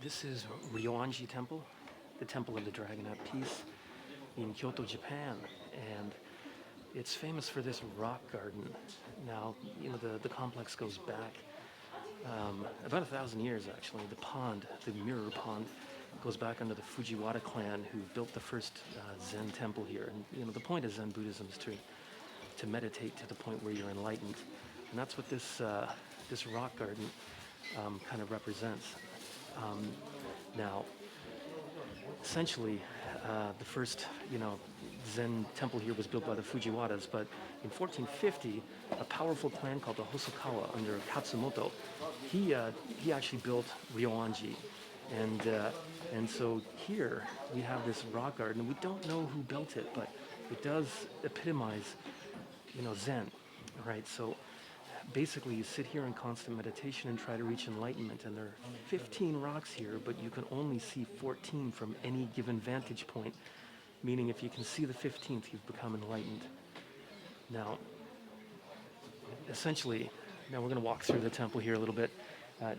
This is Ryoanji Temple, the Temple of the Dragon at Peace in Kyoto, Japan. And it's famous for this rock garden. Now, the complex goes back about 1,000 years, actually. The pond, the mirror pond, goes back under the Fujiwara Clan, who built the first Zen temple here. And, the point of Zen Buddhism is to meditate to the point where you're enlightened. And that's what this rock garden kind of represents. Now, essentially, the first, Zen temple here was built by the Fujiwaras, but in 1450, a powerful clan called the Hosokawa under Katsumoto, he actually built Ryoanji, and so here we have this rock garden. We don't know who built it, but it does epitomize, Zen, right? So basically, you sit here in constant meditation and try to reach enlightenment. And there are 15 rocks here, but you can only see 14 from any given vantage point, meaning if you can see the 15th, you've become enlightened. Now, essentially, now we're going to walk through the temple here a little bit.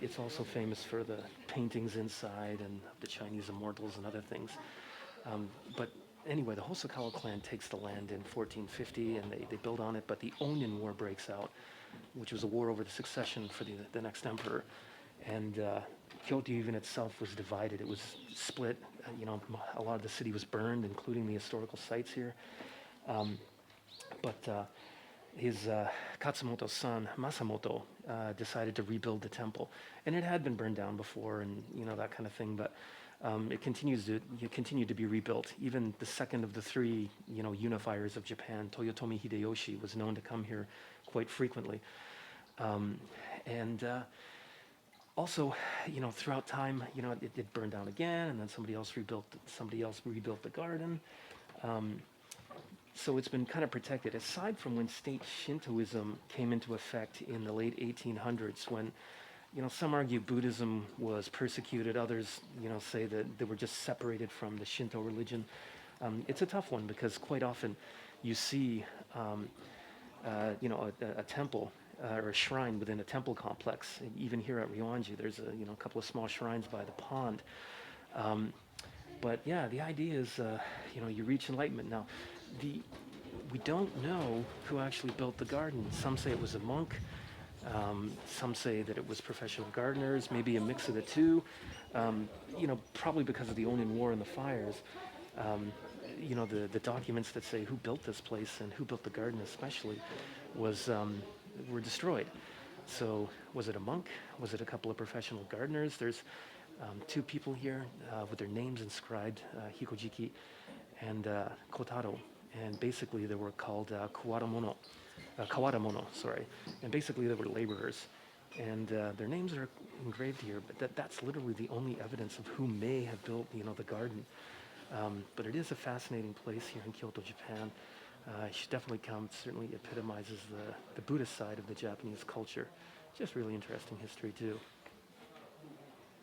It's also famous for the paintings inside and the Chinese immortals and other things. But anyway, the Hosokawa clan takes the land in 1450 and they build on it, but the Onin War breaks out, which was a war over the succession for the next emperor. And Kyoto even itself was divided. It was split. A lot of the city was burned, including the historical sites here. But his Katsumoto's son, Masamoto, decided to rebuild the temple. And it had been burned down before and, that kind of thing. But it continued to be rebuilt. Even the second of the three, unifiers of Japan, Toyotomi Hideyoshi, was known to come here quite frequently. Also, throughout time, it burned down again, and then somebody else rebuilt the garden. So it's been kind of protected, aside from when state Shintoism came into effect in the late 1800s, when, some argue Buddhism was persecuted, others, say that they were just separated from the Shinto religion. It's a tough one because quite often you see, a temple or a shrine within a temple complex. And even here at Ryoanji, there's a couple of small shrines by the pond. But yeah, the idea is, you reach enlightenment. Now, we don't know who actually built the garden. Some say it was a monk. Some say that it was professional gardeners, maybe a mix of the two. Probably because of the Onin War and the fires. The documents that say who built this place and who built the garden especially were destroyed. So was it a monk? Was it a couple of professional gardeners? There's two people here with their names inscribed, Hikojiki and Kotaro. And basically they were called Kawadamono, sorry. And basically they were laborers. And their names are engraved here, but that's literally the only evidence of who may have built, the garden. But it is a fascinating place here in Kyoto, Japan. You should definitely come. It certainly epitomizes the Buddhist side of the Japanese culture. Just really interesting history, too.